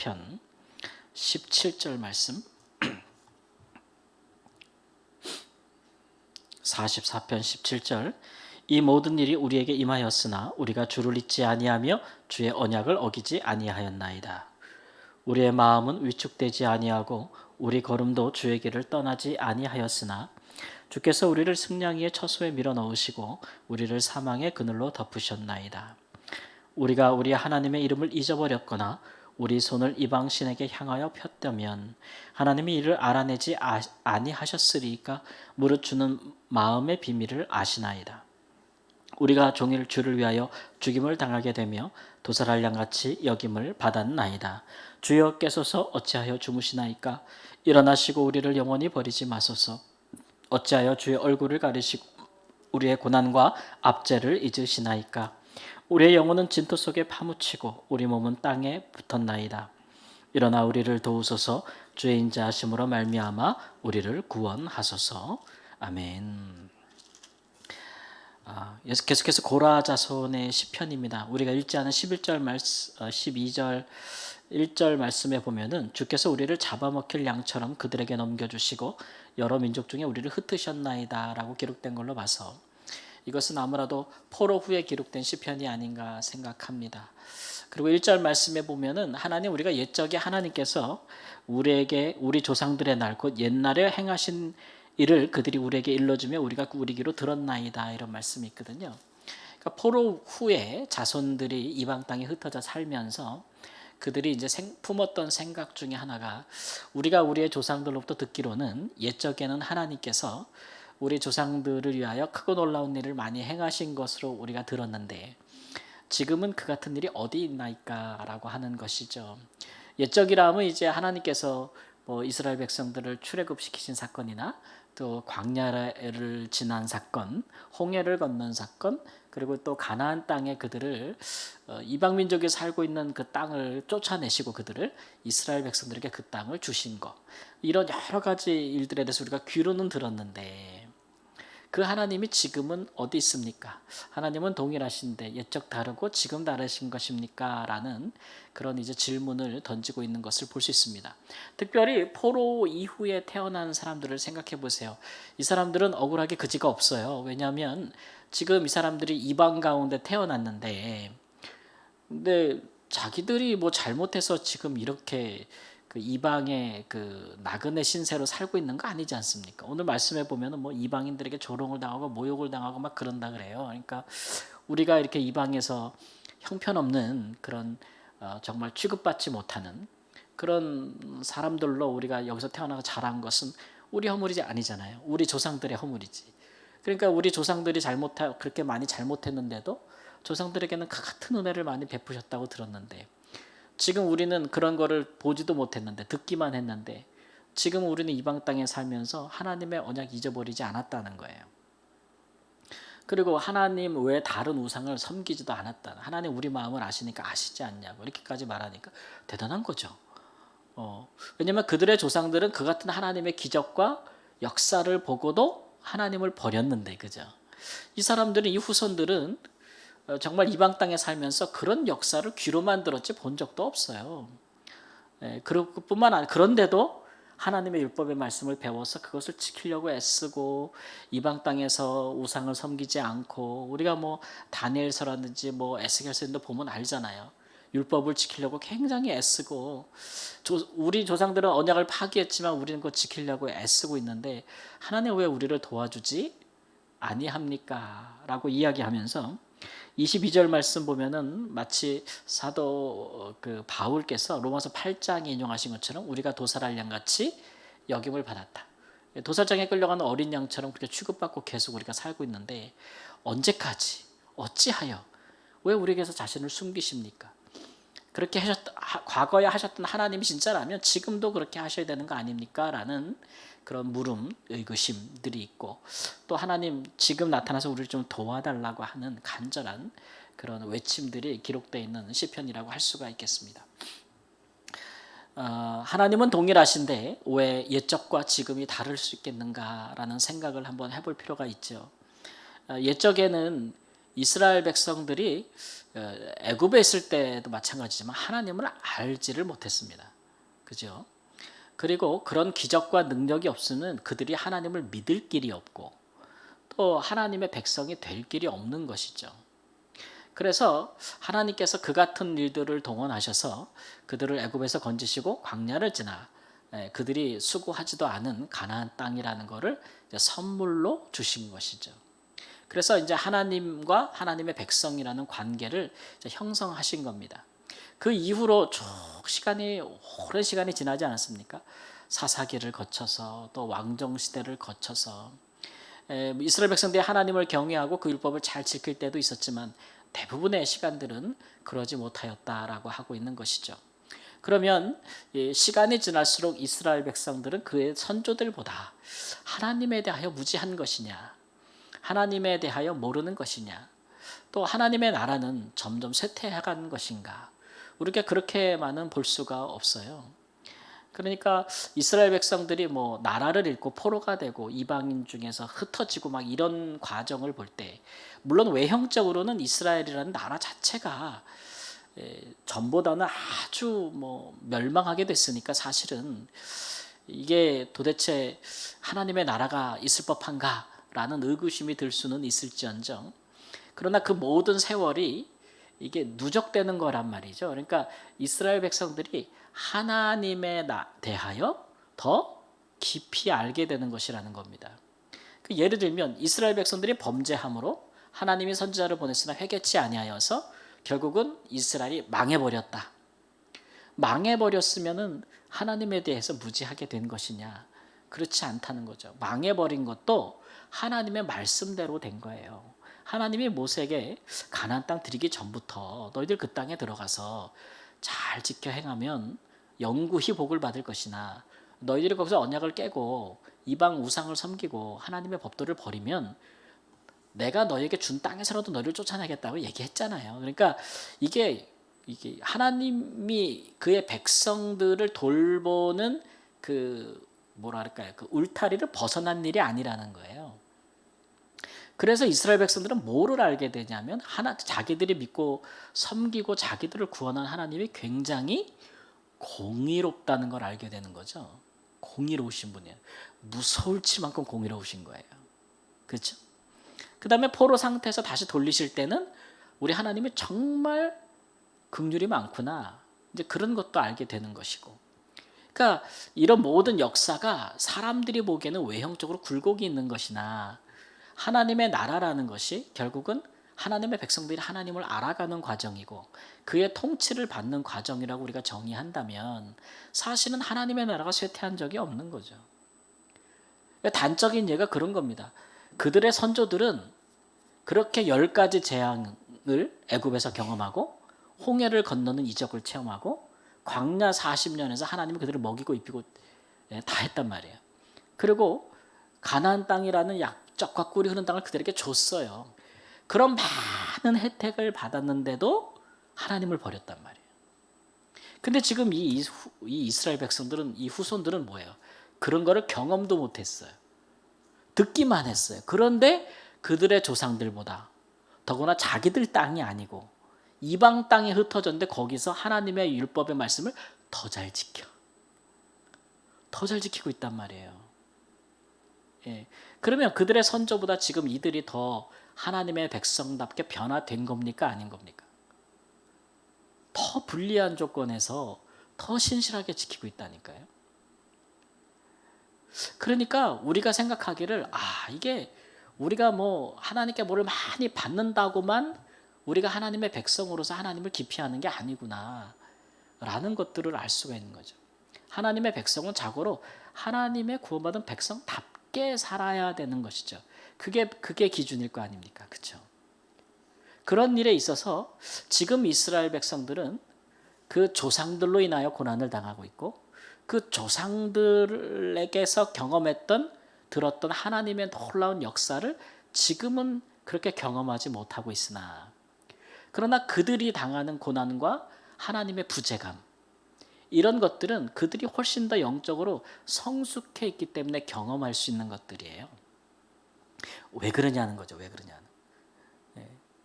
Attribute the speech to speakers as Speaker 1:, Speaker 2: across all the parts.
Speaker 1: 시편 17절 말씀, 44편 17절. 이 모든 일이 우리에게 임하였으나 우리가 주를 잊지 아니하며 주의 언약을 어기지 아니하였나이다. 우리의 마음은 위축되지 아니하고 우리 걸음도 주의 길을 떠나지 아니하였으나 주께서 우리를 승냥이의 처소에 밀어 넣으시고 우리를 사망의 그늘로 덮으셨나이다. 우리가 우리 하나님의 이름을 잊어버렸거나 우리 손을 이방 신에게 향하여 폈다면 하나님이 이를 알아내지 아니하셨으리까 무릇 주는 마음의 비밀을 아시나이다. 우리가 종일 주를 위하여 죽임을 당하게 되며 도살할 양같이 여김을 받았나이다. 주여 깨소서 어찌하여 주무시나이까? 일어나시고 우리를 영원히 버리지 마소서. 어찌하여 주의 얼굴을 가리시고 우리의 고난과 압제를 잊으시나이까? 우리의 영혼은 진토 속에 파묻히고 우리 몸은 땅에 붙었나이다. 일어나 우리를 도우소서. 주의 인자하심으로 말미암아 우리를 구원하소서. 아멘. 계속해서 고라 자손의 시편입니다. 우리가 읽지 않은 12절 1절 말씀에 보면은 주께서 우리를 잡아먹힐 양처럼 그들에게 넘겨주시고 여러 민족 중에 우리를 흩으셨나이다 라고 기록된 걸로 봐서 이것은 아무래도 포로 후에 기록된 시편이 아닌가 생각합니다. 그리고 1절 말씀에 보면은 하나님, 우리가 옛적에 하나님께서 우리에게 우리 조상들의 날 곧 옛날에 행하신 이를 그들이 우리에게 일러주며 우리가 우리 귀로 들었나이다, 이런 말씀이 있거든요. 그러니까 포로 후에 자손들이 이방 땅에 흩어져 살면서 그들이 이제 품었던 생각 중에 하나가, 우리가 우리의 조상들로부터 듣기로는 옛적에는 하나님께서 우리 조상들을 위하여 크고 놀라운 일을 많이 행하신 것으로 우리가 들었는데 지금은 그 같은 일이 어디 있나이까라고 하는 것이죠. 옛적이라면 이제 하나님께서 이스라엘 백성들을 출애굽시키신 사건이나 또 광야를 지난 사건, 홍해를 건넌 사건, 그리고 또 가나안 땅에 그들을 이방 민족이 살고 있는 그 땅을 쫓아내시고 그들을 이스라엘 백성들에게 그 땅을 주신 것, 이런 여러 가지 일들에 대해서 우리가 귀로는 들었는데 그 하나님이 지금은 어디 있습니까? 하나님은 동일하신데 옛적 다르고 지금 다르신 것입니까? 라는 그런 이제 질문을 던지고 있는 것을 볼 수 있습니다. 특별히 포로 이후에 태어난 사람들을 생각해 보세요. 이 사람들은 억울하게 그지가 없어요. 왜냐하면 지금 이 사람들이 이방 가운데 태어났는데 근데 자기들이 뭐 잘못해서 지금 이렇게 그 이방의 그 나그네 신세로 살고 있는 거 아니지 않습니까? 오늘 말씀해 보면은 뭐 이방인들에게 조롱을 당하고 모욕을 당하고 막 그런다 그래요. 그러니까 우리가 이렇게 이방에서 형편없는 그런 정말 취급받지 못하는 그런 사람들로 우리가 여기서 태어나서 자란 것은 우리 허물이지 아니잖아요. 우리 조상들의 허물이지. 그러니까 우리 조상들이 그렇게 많이 잘못했는데도 조상들에게는 그 같은 은혜를 많이 베푸셨다고 들었는데 지금 우리는 그런 거를 보지도 못했는데 듣기만 했는데 지금 우리는 이방 땅에 살면서 하나님의 언약 잊어버리지 않았다는 거예요. 그리고 하나님 외에 다른 우상을 섬기지도 않았다. 하나님 우리 마음을 아시니까 아시지 않냐고 이렇게까지 말하니까 대단한 거죠. 왜냐하면 그들의 조상들은 그 같은 하나님의 기적과 역사를 보고도 하나님을 버렸는데, 그죠? 이 사람들은, 이 후손들은 정말 이방 땅에 살면서 그런 역사를 귀로만 들었지 본 적도 없어요. 그뿐만 아니라 그런데도 하나님의 율법의 말씀을 배워서 그것을 지키려고 애쓰고 이방 땅에서 우상을 섬기지 않고, 우리가 뭐 다니엘서라든지 뭐 에스겔서도 보면 알잖아요. 율법을 지키려고 굉장히 애쓰고 우리 조상들은 언약을 파기했지만 우리는 그거 지키려고 애쓰고 있는데 하나님 왜 우리를 도와주지 아니합니까? 라고 이야기하면서 22절 말씀 보면은 마치 사도 바울께서 로마서 8장에 인용하신 것처럼 우리가 도살할 양같이 여김을 받았다. 도살장에 끌려가는 어린 양처럼 그렇게 취급받고 계속 우리가 살고 있는데 언제까지, 어찌하여, 왜 우리에게서 자신을 숨기십니까? 그렇게 과거에 하셨던 하나님이 진짜라면 지금도 그렇게 하셔야 되는 거 아닙니까? 라는 그런 물음, 의구심들이 있고, 또 하나님 지금 나타나서 우리를 좀 도와달라고 하는 간절한 그런 외침들이 기록되어 있는 시편이라고 할 수가 있겠습니다. 하나님은 동일하신데 왜 옛적과 지금이 다를 수 있겠는가라는 생각을 한번 해볼 필요가 있죠. 옛적에는 이스라엘 백성들이 애굽에 있을 때도 마찬가지지만 하나님을 알지를 못했습니다. 그죠? 그리고 그런 기적과 능력이 없으면 그들이 하나님을 믿을 길이 없고 또 하나님의 백성이 될 길이 없는 것이죠. 그래서 하나님께서 그 같은 일들을 동원하셔서 그들을 애굽에서 건지시고 광야를 지나 그들이 수고하지도 않은 가나안 땅이라는 것을 선물로 주신 것이죠. 그래서 이제 하나님과 하나님의 백성이라는 관계를 형성하신 겁니다. 그 이후로 쭉 오랜 시간이 지나지 않았습니까? 사사기를 거쳐서 또 왕정 시대를 거쳐서 이스라엘 백성들이 하나님을 경외하고 그 율법을 잘 지킬 때도 있었지만 대부분의 시간들은 그러지 못하였다라고 하고 있는 것이죠. 그러면 시간이 지날수록 이스라엘 백성들은 그의 선조들보다 하나님에 대하여 무지한 것이냐, 하나님에 대하여 모르는 것이냐, 또 하나님의 나라는 점점 쇠퇴해가는 것인가, 우리가 그렇게만은 볼 수가 없어요. 그러니까 이스라엘 백성들이 뭐 나라를 잃고 포로가 되고 이방인 중에서 흩어지고 막 이런 과정을 볼 때, 물론 외형적으로는 이스라엘이라는 나라 자체가 전보다는 아주 뭐 멸망하게 됐으니까 사실은 이게 도대체 하나님의 나라가 있을 법한가라는 의구심이 들 수는 있을지언정, 그러나 그 모든 세월이 이게 누적되는 거란 말이죠. 그러니까 이스라엘 백성들이 하나님에 대하여 더 깊이 알게 되는 것이라는 겁니다. 예를 들면 이스라엘 백성들이 범죄함으로 하나님이 선지자를 보냈으나 회개치 아니하여서 결국은 이스라엘이 망해버렸다. 망해버렸으면은 하나님에 대해서 무지하게 된 것이냐? 그렇지 않다는 거죠. 망해버린 것도 하나님의 말씀대로 된 거예요. 하나님이 모세에게 가나안 땅 들이기 전부터 너희들 그 땅에 들어가서 잘 지켜 행하면 영구히 복을 받을 것이나 너희들이 거기서 언약을 깨고 이방 우상을 섬기고 하나님의 법도를 버리면 내가 너에게 준 땅에서라도 너희를 쫓아내겠다고 얘기했잖아요. 그러니까 이게 하나님이 그의 백성들을 돌보는 그 뭐랄까요, 그 울타리를 벗어난 일이 아니라는 거예요. 그래서 이스라엘 백성들은 뭐를 알게 되냐면 자기들이 믿고 섬기고 자기들을 구원한 하나님이 굉장히 공의롭다는 걸 알게 되는 거죠. 공의로우신 분이에요. 무서울치만큼 공의로우신 거예요. 그렇죠? 그 다음에 포로 상태에서 다시 돌리실 때는 우리 하나님이 정말 긍휼이 많구나, 이제 그런 것도 알게 되는 것이고, 그러니까 이런 모든 역사가 사람들이 보기에는 외형적으로 굴곡이 있는 것이나 하나님의 나라라는 것이 결국은 하나님의 백성들이 하나님을 알아가는 과정이고 그의 통치를 받는 과정이라고 우리가 정의한다면 사실은 하나님의 나라가 쇠퇴한 적이 없는 거죠. 단적인 예가 그런 겁니다. 그들의 선조들은 그렇게 10가지 재앙을 애굽에서 경험하고 홍해를 건너는 이적을 체험하고 광야 40년에서 하나님이 그들을 먹이고 입히고 다 했단 말이에요. 그리고 가나안 땅이라는 약적과 꿀이 흐르는 땅을 그들에게 줬어요. 그런 많은 혜택을 받았는데도 하나님을 버렸단 말이에요. 근데 지금 이 이스라엘 백성들은, 이 후손들은 뭐예요? 그런 거를 경험도 못했어요. 듣기만 했어요. 그런데 그들의 조상들보다, 더구나 자기들 땅이 아니고 이방 땅에 흩어졌는데 거기서 하나님의 율법의 말씀을 더 잘 지키고 있단 말이에요. 예. 그러면 그들의 선조보다 지금 이들이 더 하나님의 백성답게 변화된 겁니까? 아닌 겁니까? 더 불리한 조건에서 더 신실하게 지키고 있다니까요. 그러니까 우리가 생각하기를, 이게 우리가 뭐 하나님께 뭐를 많이 받는다고만 우리가 하나님의 백성으로서 하나님을 기피하는 게 아니구나 라는 것들을 알 수가 있는 거죠. 하나님의 백성은 자고로 하나님의 구원받은 백성답게 살아야 되는 것이죠. 그게 기준일 거 아닙니까? 그렇죠? 그런 일에 있어서 지금 이스라엘 백성들은 그 조상들로 인하여 고난을 당하고 있고 그 조상들에게서 들었던 하나님의 놀라운 역사를 지금은 그렇게 경험하지 못하고 있으나, 그러나 그들이 당하는 고난과 하나님의 부재감, 이런 것들은 그들이 훨씬 더 영적으로 성숙해 있기 때문에 경험할 수 있는 것들이에요. 왜 그러냐는 거죠. 왜 그러냐는.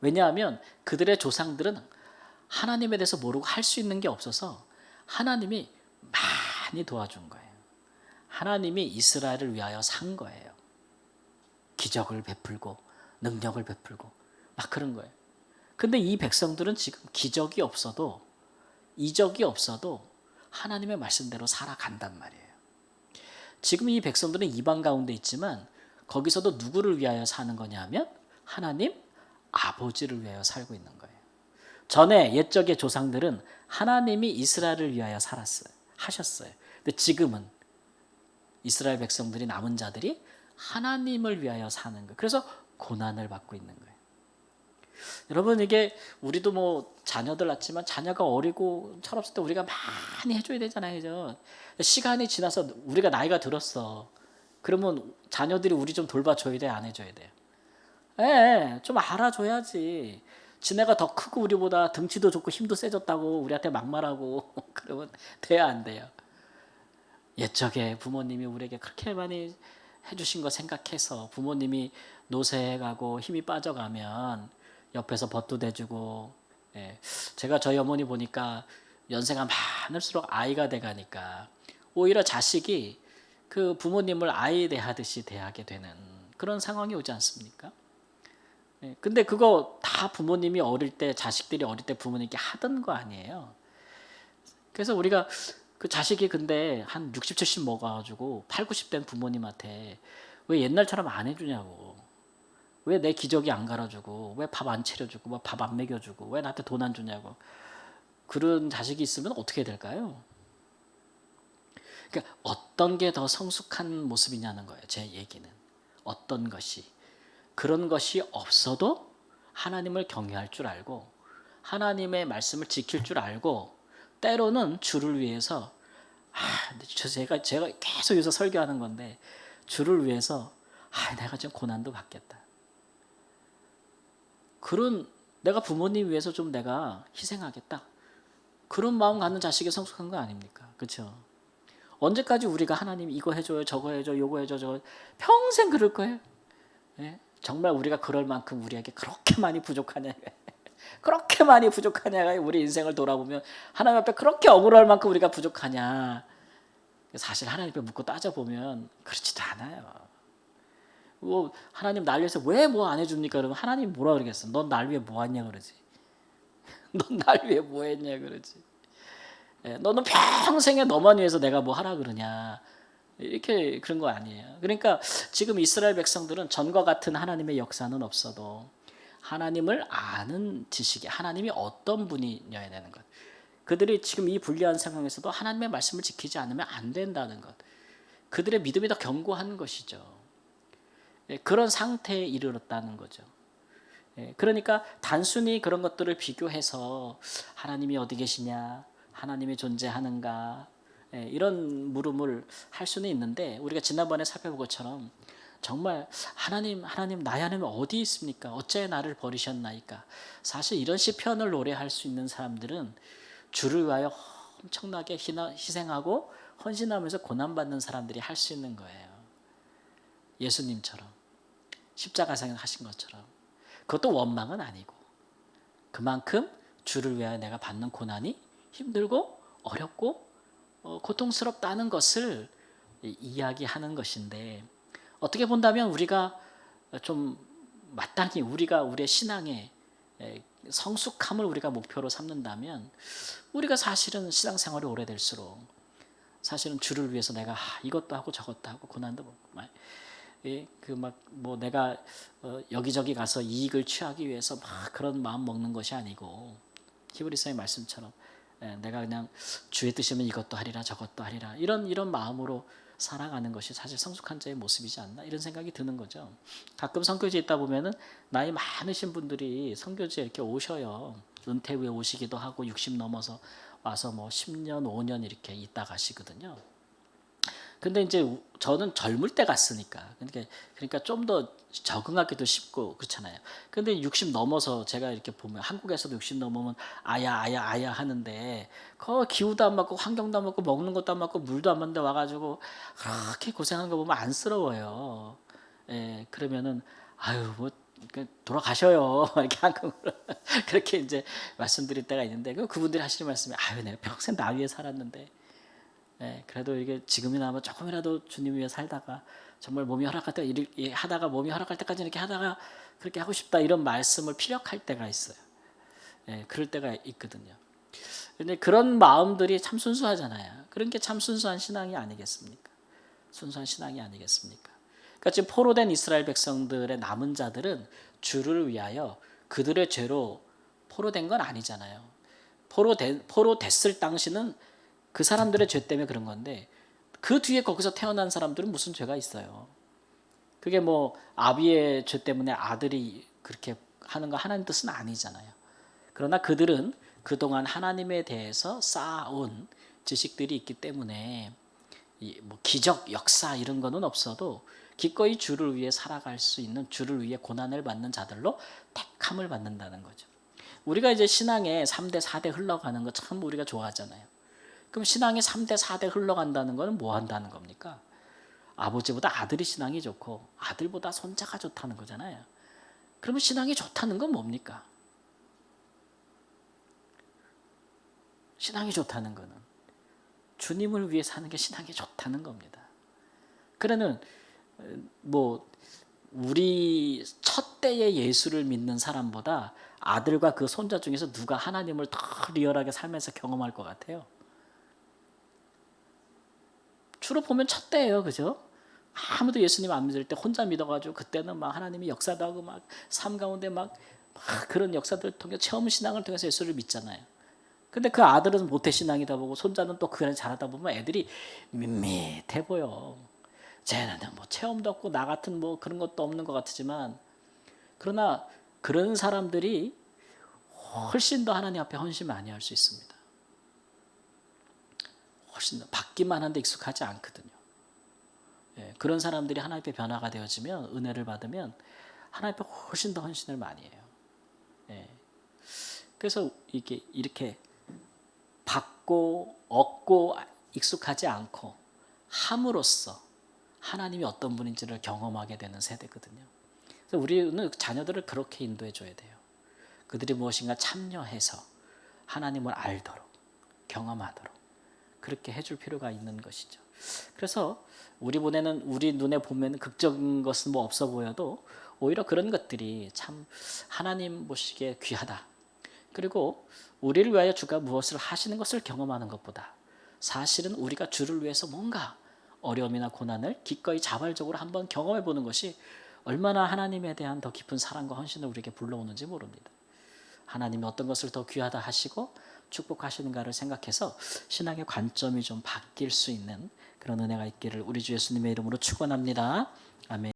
Speaker 1: 왜냐하면 그들의 조상들은 하나님에 대해서 모르고 할 수 있는 게 없어서 하나님이 많이 도와준 거예요. 하나님이 이스라엘을 위하여 산 거예요. 기적을 베풀고 능력을 베풀고 막 그런 거예요. 근데 이 백성들은 지금 기적이 없어도 이적이 없어도 하나님의 말씀대로 살아간단 말이에요. 지금 이 백성들은 이방 가운데 있지만 거기서도 누구를 위하여 사는 거냐면 하나님 아버지를 위하여 살고 있는 거예요. 전에 옛적의 조상들은 하나님이 이스라엘을 위하여 살았어요. 하셨어요. 근데 지금은 이스라엘 백성들이 남은 자들이 하나님을 위하여 사는 거예요. 그래서 고난을 받고 있는 거예요. 여러분 이게 우리도 뭐 자녀들 낳지만 자녀가 어리고 철없을 때 우리가 많이 해줘야 되잖아요. 그죠? 시간이 지나서 우리가 나이가 들었어. 그러면 자녀들이 우리 좀 돌봐줘야 돼? 안 해줘야 돼요? 예, 좀 알아줘야지. 지네가 더 크고 우리보다 등치도 좋고 힘도 세졌다고 우리한테 막말하고 그러면 돼야 안 돼요? 옛적에 부모님이 우리에게 그렇게 많이 해주신 거 생각해서 부모님이 노쇠해가고 힘이 빠져가면 옆에서 버뚜대주고, 예. 제가 저희 어머니 보니까 연세가 많을수록 아이가 돼가니까 오히려 자식이 그 부모님을 아이 대하듯이 대하게 되는 그런 상황이 오지 않습니까? 예. 근데 그거 다 부모님이 어릴 때 자식들이 어릴 때 부모님께 하던 거 아니에요. 그래서 우리가 그 자식이 근데 한 60, 70 먹어가지고 8, 90 된 부모님한테 왜 옛날처럼 안 해주냐고. 왜 내 기저귀 안 갈아주고 왜 밥 안 차려주고 뭐 밥 안 먹여주고 왜 나한테 돈 안 주냐고. 그런 자식이 있으면 어떻게 될까요? 그러니까 어떤 게 더 성숙한 모습이냐는 거예요. 제 얘기는. 어떤 것이. 그런 것이 없어도 하나님을 경외할 줄 알고 하나님의 말씀을 지킬 줄 알고 때로는 주를 위해서 제가 계속 여기서 설교하는 건데 주를 위해서 내가 지금 고난도 받겠다. 그런 내가 부모님 위해서 좀 내가 희생하겠다. 그런 마음 갖는 자식이 성숙한 거 아닙니까? 그렇죠? 언제까지 우리가 하나님 이거 해줘요, 저거 해줘, 요거 해줘, 저거 평생 그럴 거예요. 예? 정말 우리가 그럴 만큼 우리에게 그렇게 많이 부족하냐? 그렇게 많이 부족하냐가 우리 인생을 돌아보면 하나님 앞에 그렇게 억울할 만큼 우리가 부족하냐? 사실 하나님 앞에 묻고 따져보면 그렇지도 않아요. 뭐 하나님 날 위해서 왜 뭐 안 해줍니까? 그러면 하나님 뭐라 그러겠어? 넌 날 위해 뭐 했냐 그러지. 넌 날 위해 뭐 했냐 그러지. 너는 평생에 너만 위해서 내가 뭐 하라 그러냐. 이렇게 그런 거 아니에요. 그러니까 지금 이스라엘 백성들은 전과 같은 하나님의 역사는 없어도 하나님을 아는 지식이 하나님이 어떤 분이어야 되는 것. 그들이 지금 이 불리한 상황에서도 하나님의 말씀을 지키지 않으면 안 된다는 것. 그들의 믿음이 더 견고한 것이죠. 그런 상태에 이르렀다는 거죠. 그러니까 단순히 그런 것들을 비교해서 하나님이 어디 계시냐, 하나님이 존재하는가 이런 물음을 할 수는 있는데 우리가 지난번에 살펴본 것처럼 정말 하나님 나의 하나님 어디 있습니까? 어째 나를 버리셨나이까? 사실 이런 시편을 노래할 수 있는 사람들은 주를 위하여 엄청나게 희생하고 헌신하면서 고난받는 사람들이 할 수 있는 거예요. 예수님처럼 십자가상에 하신 것처럼. 그것도 원망은 아니고 그만큼 주를 위하여 내가 받는 고난이 힘들고 어렵고 고통스럽다는 것을 이야기하는 것인데 어떻게 본다면 우리가 좀 마땅히 우리의 신앙의 성숙함을 우리가 목표로 삼는다면 우리가 사실은 신앙생활이 오래될수록 사실은 주를 위해서 내가 이것도 하고 저것도 하고 고난도 먹고 뭐 내가 여기저기 가서 이익을 취하기 위해서 막 그런 마음 먹는 것이 아니고 히브리서의 말씀처럼 내가 그냥 주의 뜻이면 이것도 하리라 저것도 하리라 이런 마음으로 살아가는 것이 사실 성숙한 자의 모습이지 않나 이런 생각이 드는 거죠. 가끔 선교지에 있다 보면은 나이 많으신 분들이 선교지에 이렇게 오셔요. 은퇴 후에 오시기도 하고 60 넘어서 와서 뭐 10년, 5년 이렇게 있다 가시거든요. 근데 이제 저는 젊을 때 갔으니까 그러니까 좀 더 적응하기도 쉽고 그렇잖아요. 근데 60 넘어서 제가 이렇게 보면 한국에서도 60 넘으면 아야 하는데 그 기후도 안 맞고 환경도 안 맞고 먹는 것도 안 맞고 물도 안 맞는데 와가지고 그렇게 고생한 거 보면 안쓰러워요. 그러면은 뭐 돌아가셔요. 이렇게 한국으로 그렇게 이제 말씀드릴 때가 있는데 그분들이 하시는 말씀이 아유 내가 평생 나 위해 살았는데 그래도 이게 지금이나마 조금이라도 주님 위해 살다가 정말 몸이 허락할 때 이렇게 하다가 몸이 허락할 때까지 이렇게 하다가 그렇게 하고 싶다 이런 말씀을 피력할 때가 있어요. 그럴 때가 있거든요. 근데 그런 마음들이 참 순수하잖아요. 그런 게 참 순수한 신앙이 아니겠습니까? 순수한 신앙이 아니겠습니까? 그러니까 지금 포로된 이스라엘 백성들의 남은 자들은 주를 위하여 그들의 죄로 포로된 건 아니잖아요. 포로됐을 당시는 그 사람들의 죄 때문에 그런 건데 그 뒤에 거기서 태어난 사람들은 무슨 죄가 있어요. 그게 뭐 아비의 죄 때문에 아들이 그렇게 하는 거 하나님 뜻은 아니잖아요. 그러나 그들은 그동안 하나님에 대해서 쌓아온 지식들이 있기 때문에 뭐 기적, 역사 이런 거는 없어도 기꺼이 주를 위해 살아갈 수 있는 주를 위해 고난을 받는 자들로 택함을 받는다는 거죠. 우리가 이제 신앙의 3대, 4대 흘러가는 거 참 우리가 좋아하잖아요. 그럼 신앙의 3대, 4대 흘러간다는 거는 뭐 한다는 겁니까? 아버지보다 아들이 신앙이 좋고 아들보다 손자가 좋다는 거잖아요. 그러면 신앙이 좋다는 건 뭡니까? 신앙이 좋다는 거는 주님을 위해 사는 게 신앙이 좋다는 겁니다. 그러는 뭐 우리 첫 때의 예수를 믿는 사람보다 아들과 그 손자 중에서 누가 하나님을 더 리얼하게 살면서 경험할 것 같아요? 주로 보면 첫 때예요, 그죠? 아무도 예수님 안 믿을 때 혼자 믿어가지고 그때는 막 하나님이 역사도 하고 막 삶 가운데 막 그런 역사들을 통해 체험 신앙을 통해서 예수를 믿잖아요. 근데 그 아들은 모태신앙이다 보고 손자는 또 그 안에 자라다 보면 애들이 밋밋해 보여. 쟤는 뭐 체험도 없고 나 같은 뭐 그런 것도 없는 것 같지만 그러나 그런 사람들이 훨씬 더 하나님 앞에 헌신 많이 할 수 있습니다. 훨씬 더 받기만 한데 익숙하지 않거든요. 그런 사람들이 하나님 앞에 변화가 되어지면 은혜를 받으면 하나님 앞에 훨씬 더 헌신을 많이 해요. 그래서 이게 이렇게 받고 얻고 익숙하지 않고 함으로써 하나님이 어떤 분인지를 경험하게 되는 세대거든요. 그래서 우리는 자녀들을 그렇게 인도해 줘야 돼요. 그들이 무엇인가 참여해서 하나님을 알도록 경험하도록 그렇게 해줄 필요가 있는 것이죠. 그래서 우리 눈에 보면 극적인 것은 뭐 없어 보여도 오히려 그런 것들이 참 하나님 보시기에 귀하다. 그리고 우리를 위하여 주가 무엇을 하시는 것을 경험하는 것보다 사실은 우리가 주를 위해서 뭔가 어려움이나 고난을 기꺼이 자발적으로 한번 경험해 보는 것이 얼마나 하나님에 대한 더 깊은 사랑과 헌신을 우리에게 불러오는지 모릅니다. 하나님이 어떤 것을 더 귀하다 하시고 축복하시는가를 생각해서 신앙의 관점이 좀 바뀔 수 있는 그런 은혜가 있기를 우리 주 예수님의 이름으로 축원합니다. 아멘.